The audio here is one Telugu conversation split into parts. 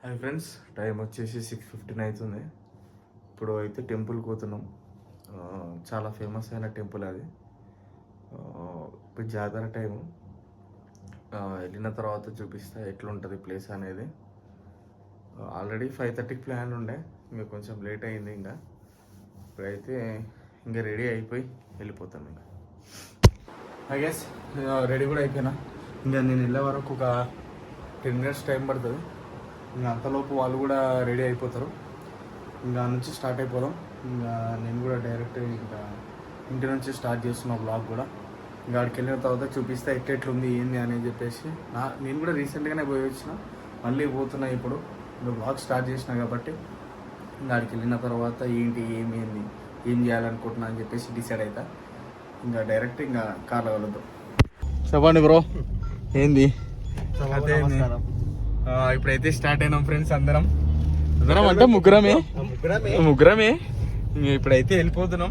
హాయ్ ఫ్రెండ్స్, టైం వచ్చేసి 6:15 అవుతుంది. ఇప్పుడు అయితే టెంపుల్కి పోతున్నాం. చాలా ఫేమస్ అయిన టెంపుల్ అది. ఇప్పుడు జాతర టైము. వెళ్ళిన తర్వాత చూపిస్తా ఎట్లుంటుంది ప్లేస్ అనేది. ఆల్రెడీ 5:30కి ప్లాన్ ఉండే, ఇంకా కొంచెం లేట్ అయింది. ఇప్పుడైతే ఇంకా రెడీ అయిపోయి వెళ్ళిపోతాం. ఐ గెస్ రెడీ కూడా అయిపోయినా. ఇంకా నేను వెళ్ళే వరకు ఒక 10 minutes టైం పడుతుంది. ఇంకా అంతలోపు వాళ్ళు కూడా రెడీ అయిపోతారు. ఇంకా నుంచి స్టార్ట్ అయిపోదాం. ఇంకా నేను కూడా డైరెక్ట్ ఇంకా ఇంటి నుంచి స్టార్ట్ చేస్తున్నా బ్లాగ్ కూడా. ఇంకా అక్కడికి వెళ్ళిన తర్వాత చూపిస్తే ఎట్లెట్లుంది ఏంది అని చెప్పేసి నేను కూడా రీసెంట్గానే పోయి వచ్చిన, మళ్ళీ పోతున్నా. ఇప్పుడు బ్లాగ్ స్టార్ట్ చేసిన కాబట్టి ఇంకా అక్కడికి వెళ్ళిన తర్వాత ఏంటి ఏం చేయాలనుకుంటున్నా అని చెప్పేసి డిసైడ్ అవుతా. ఇంకా డైరెక్ట్ ఇంకా కార్లో వెళ్దాం. చెప్పండి బ్రో, ఏంది అదే. ఇప్పుడైతే స్టార్ట్ అయినాం ఫ్రెండ్స్. అందరం అంటే ముగ్గురమే ఇప్పుడైతే వెళ్ళిపోతున్నాం.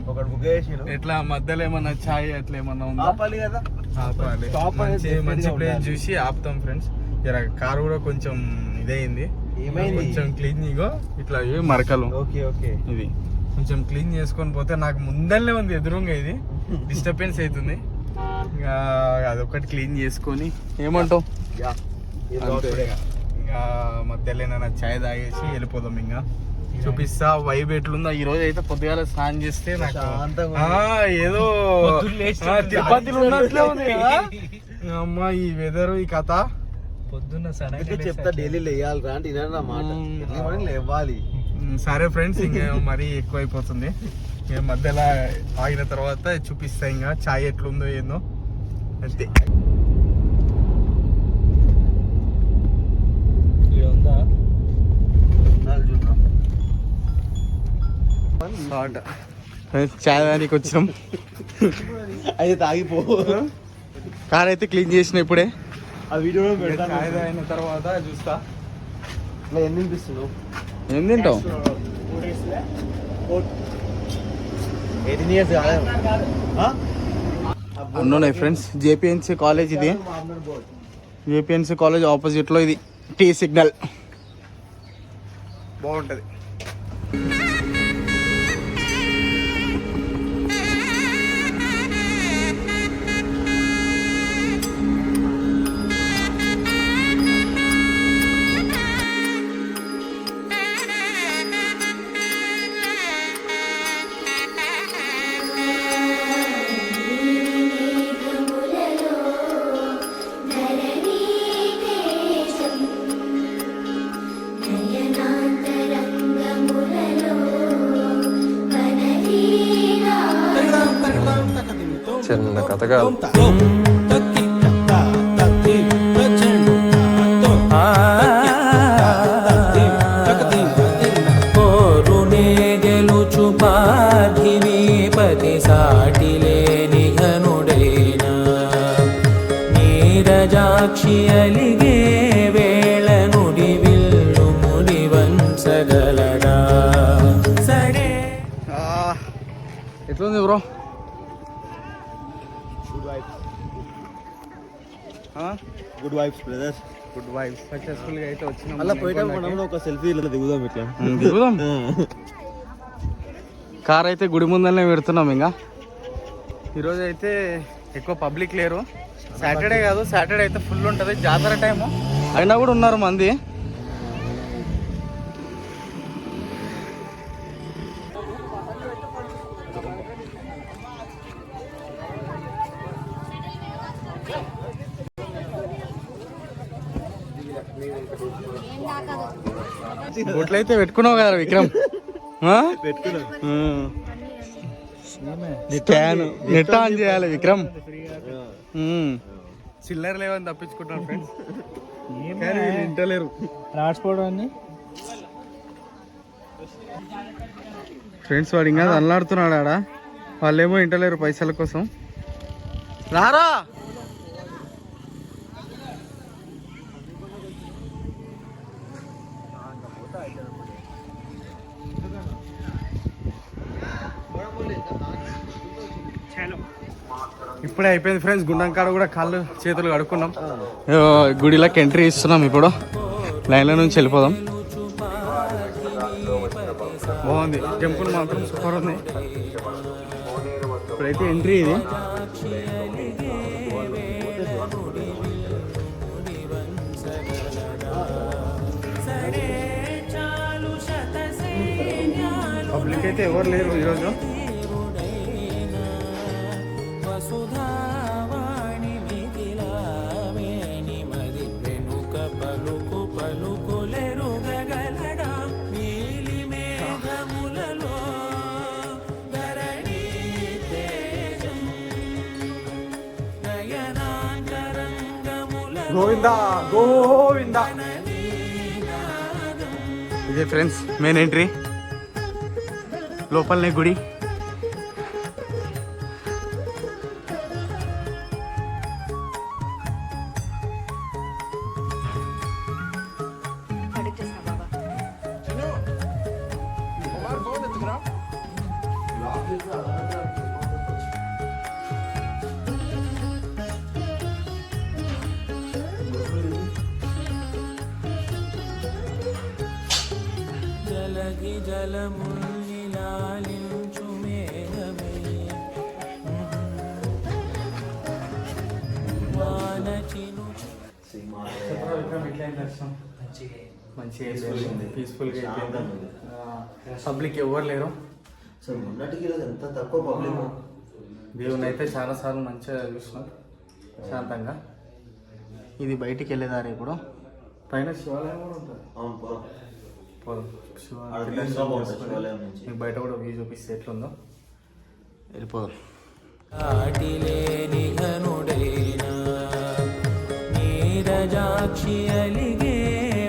ఎట్లా మధ్యలో ఏమన్నా ఛాయ్ అట్లా ఏమన్నా ఉందా? మంచి ప్లేస్ చూసి ఆపుతాం ఫ్రెండ్స్. కారు కూడా కొంచెం ఇదైంది, కొంచెం క్లీన్ ఇట్లా మరకలు ఇది కొంచెం క్లీన్ చేసుకొని పోతే. నాకు ముందరనే ఉంది ఎదురుగా, ఇది డిస్టర్బెన్స్ అవుతుంది. ఇంకా అదొకటి క్లీన్ చేసుకొని ఏమంటావు, ఇంకా మధ్యలో ఏమైనా ఛాయ్ తాగేసి వెళ్ళిపోదాం. ఇంకా చూపిస్తా వైబ్ ఎట్లుందో. ఈ రోజు అయితే పొద్దుగాల స్నానం చేస్తే నాకు ఏదో తిరుపతిలో ఉన్నట్లే ఉంది కదా అమ్మా. ఈ వెదర్, ఈ కథ పొద్దున్న చెప్తా డైలీ లేవాలి. సరే ఫ్రెండ్స్, ఇంకా మరీ ఎక్కువ అయిపోతుంది. మధ్యలో ఆగిన తర్వాత చూపిస్తా ఇంకా ఛాయ్ ఎట్లుందో ఏందో అంతే. ఛాయ్ దానికి వచ్చినాం. అయితే తాగిపో. కార్ అయితే క్లీన్ చేసిన ఇప్పుడే. ఆ వీడియో ఛాయ్ తాగిన తర్వాత చూస్తా ఏం తినిపిస్తున్నావు. ఏం తింటావు? 18 years ఉన్నాయి ఫ్రెండ్స్. జేపీఎన్సీ కాలేజ్ ఇది. జేపీఎన్సీ కాలేజ్ ఆపోజిట్ లో ఇది టీ సిగ్నల్. బాగుంటది. చిన్న కథ కాదు. గెలుచు పార్థివీపతి సాటిలేని ఘనుడైన నీరజాక్షి అలిగే వేళ నుడి విల్లు ముడి వంచగలరా. సరే ఎట్లుంది bro? Good vibes brother. Good vibes. Successful గా అయితే వచ్చినాం. అలా పోయేటప్పుడు ఒక సెల్ఫీ ఇలా దిగుదాం. కార్ అయితే గుడి ముందరనే పెడుతున్నాం. ఇంకా ఈరోజు అయితే ఎక్కువ పబ్లిక్ లేరు. సాటర్డే కాదు, సాటర్డే అయితే ఫుల్ ఉంటుంది జాతర టైము. అయినా కూడా ఉన్నారు మంది. బొట్లు అయితే పెట్టుకున్నావు కదా విక్రమ్? నెట్ ఆన్ చేయాలి విక్రమ్. చిల్లర లేవని తప్పించుకుంటున్నాను ఫ్రెండ్స్. వింటలేరు రాసుకోవడాన్ని ఫ్రెండ్స్. వాడు ఇంకా అల్లాడుతున్నాడు ఆడ. వాళ్ళేమో వింటలేరు పైసల కోసం. రారా ఇప్పుడే అయిపోయింది ఫ్రెండ్స్. గుండంకాడ కూడా కాళ్ళు చేతులు కడుక్కున్నాం. గుడిలోకి ఎంట్రీ ఇస్తున్నాం. ఇప్పుడు లైన్లో నుంచి వెళ్ళిపోదాం. బాగుంది. టెంపుల్ మాత్రం సూపర్ ఉంది. ఇప్పుడైతే ఎంట్రీ ఇది. పబ్లిక్ అయితే ఎవరు లేరు ఈరోజు. గోవిందా గోవిందా. ఇదే ఫ్రెండ్స్ మెయిన్ ఎంట్రీ, లోపలనే గుడి. జలగి జలముల్లాలించు మేఘమే వానచిను మంచిగా పీస్ఫుల్గా అయిపోయింది. పబ్లిక్ ఎవరు లేరు. సార్ మొన్నటికి ఈరోజు ఎంత తక్కువ పబ్లిక్. దేవుని అయితే చాలాసార్లు మంచిగా చూసినాం శాంతంగా. ఇది బయటికి వెళ్ళేదారు. ఇప్పుడు పైన శివాలయం కూడా ఉంటుంది. మీకు బయట కూడా వ్యూ చూపిస్తే ఎట్లుందో వెళ్ళిపోదాం. ఆటిలేని ఘనుడైనా నీరజాక్షి అలిగే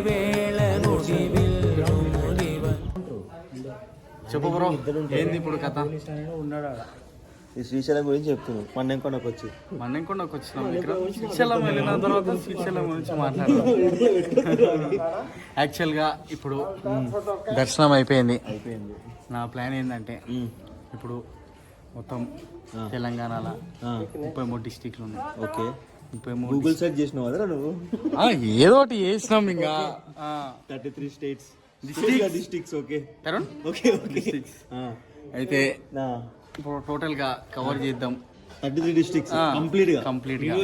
వేళ నుడి విల్లుముడివ. చెప్పు బ్రో, ఏంది ఇప్పుడు కథ? ఈ శ్రీశైలం గురించి చెప్తున్నాను. మన్నెంకొండకు వచ్చి వచ్చినాం. ఇక్కడ శ్రీశైలం వెళ్ళిన తర్వాత శ్రీశైలం గురించి మాట్లాడదాం. యాక్చువల్గా ఇప్పుడు దర్శనం అయిపోయింది. నా ప్లాన్ ఏంటంటే ఇప్పుడు మొత్తం తెలంగాణలో 33 డిస్టిక్లు ఉన్నాయి. ఓకే, 33 గూగుల్ సెర్చ్ చేసినావు కదా నువ్వు? ఏదో ఒకటి చేసినాం. ఇంకా 33 states districts. Okay okay districts అయితే ఇప్పుడు టోటల్ గా కవర్ చేద్దాం. 33 డిస్ట్రిక్ట్స్ కంప్లీట్ గా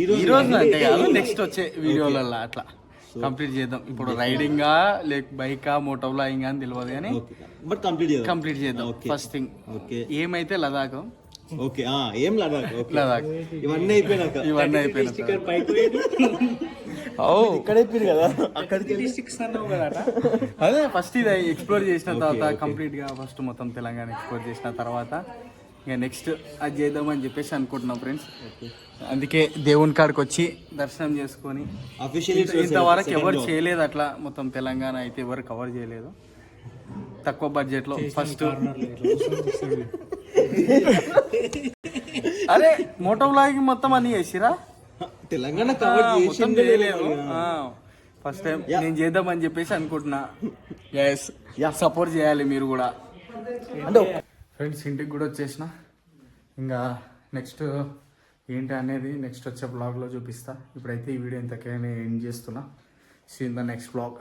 ఈ రోజు అంటే కాదు, నెక్స్ట్ వచ్చే వీడియోలలో అట్లా కంప్లీట్ చేద్దాం. ఇప్పుడు రైడింగ్ లేక బైకా మోటో వ్లాగింగ్ అని తెలియదు కానీ బట్ కంప్లీట్ చేద్దాం. ఫస్ట్ థింగ్ ఏమైతే లదాఖ్. ఓకే, ఏం లదాఖ్ ఇవన్నీ అయిపోయినాక ఇక్కడ అయిపోయింది కదా. అక్కడికి అదే ఫస్ట్ ఇది ఎక్స్ప్లోర్ చేసిన తర్వాత కంప్లీట్ గా ఫస్ట్ మొత్తం తెలంగాణ ఎక్స్ప్లోర్ చేసిన తర్వాత ఇక నెక్స్ట్ అది చేద్దామని చెప్పేసి అనుకుంటున్నాం ఫ్రెండ్స్. అందుకే దేవుని కాడికి వచ్చి దర్శనం చేసుకొని ఇంతవరకు ఎవరు చేయలేదు అట్లా. మొత్తం తెలంగాణ అయితే ఎవరు కవర్ చేయలేదు తక్కువ బడ్జెట్ లో. ఫస్ట్ అరే మోటో వ్లాగింగ్ మొత్తం అన్ని చేసిరా తెలంగాణ కవర్ చేయలేదు. ఫస్ట్ టైం నేను చేద్దామని చెప్పేసి అనుకుంటున్నా. సపోర్ట్ చేయాలి మీరు కూడా. అంటే ఫ్రెండ్స్ ఇంటికి కూడా వచ్చేసిన. ఇంకా నెక్స్ట్ ఏంటి అనేది నెక్స్ట్ వచ్చే బ్లాగ్లో చూపిస్తా. ఇప్పుడైతే ఈ వీడియో ఇంతకైనా ఎండ్ చేస్తున్నా. See in the next blog.